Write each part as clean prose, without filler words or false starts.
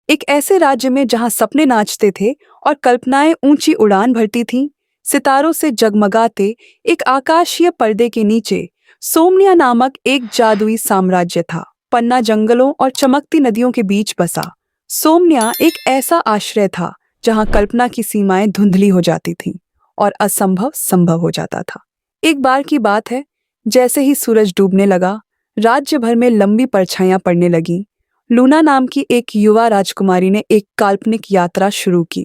एक ऐसे राज्य में जहां सपने नाचते थे और कल्पनाएं ऊंची उड़ान भरती थीं, सितारों से जगमगाते एक आकाशीय पर्दे के नीचे सोमनिया नामक एक जादुई साम्राज्य था। पन्ना जंगलों और चमकती नदियों के बीच बसा सोमनिया एक ऐसा आश्रय था जहां कल्पना की सीमाएं धुंधली हो जाती थीं और असंभव संभव हो जाता था। एक बार की बात है, जैसे ही सूरज डूबने लगा, राज्य भर में लंबी परछाइयां पड़ने लगीं। लूना नाम की एक युवा राजकुमारी ने एक काल्पनिक यात्रा शुरू की।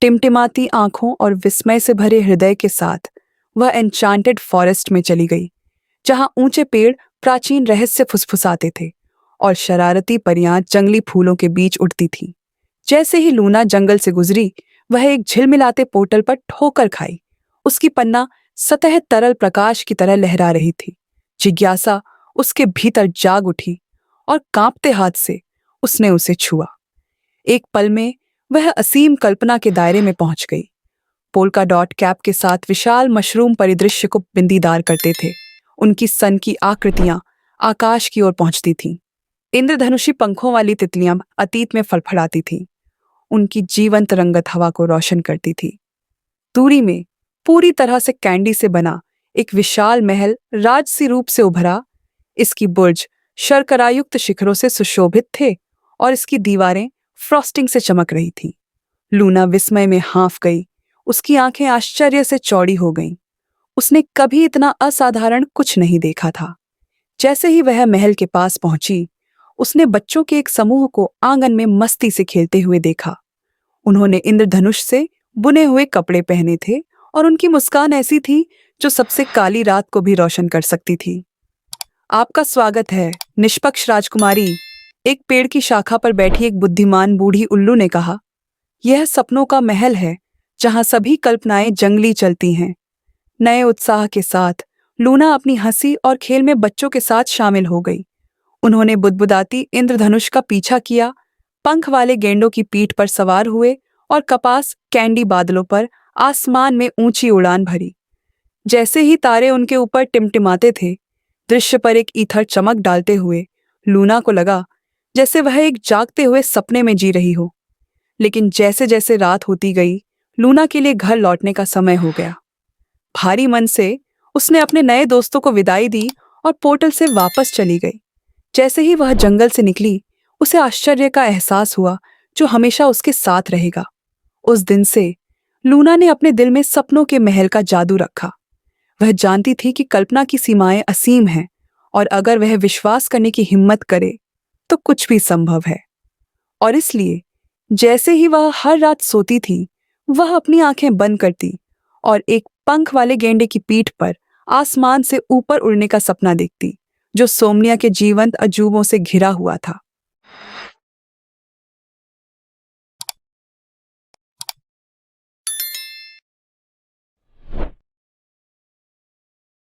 टिमटिमाती आंखों और विस्मय से भरे हृदय के साथ वह एन्चांटेड फॉरेस्ट में चली गई, जहां ऊंचे पेड़ प्राचीन रहस्य फुसफुसाते थे और शरारती परियां जंगली फूलों के बीच उड़ती थीं। जैसे ही लूना जंगल से गुजरी, वह एक झिलमिलाते पोर्टल पर ठोकर खाई। उसकी पन्ना सतह तरल प्रकाश की तरह लहरा रही थी। जिज्ञासा उसके भीतर जाग उठी और कांपते हाथ से उसने उसे छुआ। एक पल में वह असीम कल्पना के दायरे में पहुंच गई। पोल्का डॉट कैप के साथ विशाल मशरूम परिदृश्य को बिंदीदार करते थे। उनकी सन की आकृतियां आकाश की ओर पहुंचती थीं। इंद्रधनुषी पंखों वाली तितलियां अतीत में फड़फड़ाती थीं। उनकी जीवंत रंगत हवा को रोशन करती थी। दूरी में पूरी तरह से कैंडी से बना एक विशाल महल राजसी रूप से उभरा। इसकी बुर्ज शर्करायुक्त शिखरों से सुशोभित थे और इसकी दीवारें फ्रॉस्टिंग से चमक रही थीं। लूना विस्मय में हाँफ गई। उसकी आंखें आश्चर्य से चौड़ी हो गईं। उसने कभी इतना असाधारण कुछ नहीं देखा था। जैसे ही वह महल के पास पहुंची, उसने बच्चों के एक समूह को आंगन में मस्ती से खेलते हुए देखा। उन्होंने इंद्रधनुष से बुने हुए कपड़े पहने थे और उनकी मुस्कान ऐसी थी जो सबसे काली रात को भी रोशन कर सकती थी। आपका स्वागत है, निष्पक्ष राजकुमारी, एक पेड़ की शाखा पर बैठी एक बुद्धिमान बूढ़ी उल्लू ने कहा। यह सपनों का महल है, जहां सभी कल्पनाएं जंगली चलती हैं। नए उत्साह के साथ लूना अपनी हंसी और खेल में बच्चों के साथ शामिल हो गई। उन्होंने बुदबुदाती इंद्रधनुष का पीछा किया, पंख वाले गेंडों की पीठ पर सवार हुए और कपास कैंडी बादलों पर आसमान में ऊंची उड़ान भरी। जैसे ही तारे उनके ऊपर टिमटिमाते थे, दृश्य पर एक ईथर चमक डालते हुए लूना को लगा जैसे वह एक जागते हुए सपने में जी रही हो। लेकिन जैसे जैसे रात होती गई, लूना के लिए घर लौटने का समय हो गया। भारी मन से उसने अपने नए दोस्तों को विदाई दी और पोर्टल से वापस चली गई। जैसे ही वह जंगल से निकली, उसे आश्चर्य का एहसास हुआ जो हमेशा उसके साथ रहेगा। उस दिन से लूना ने अपने दिल में सपनों के महल का जादू रखा। वह जानती थी कि कल्पना की सीमाएं असीम हैं और अगर वह विश्वास करने की हिम्मत करे तो कुछ भी संभव है। और इसलिए जैसे ही वह हर रात सोती थी, वह अपनी आंखें बंद करती और एक पंख वाले गेंडे की पीठ पर आसमान से ऊपर उड़ने का सपना देखती, जो सोमनिया के जीवंत अजूबों से घिरा हुआ था।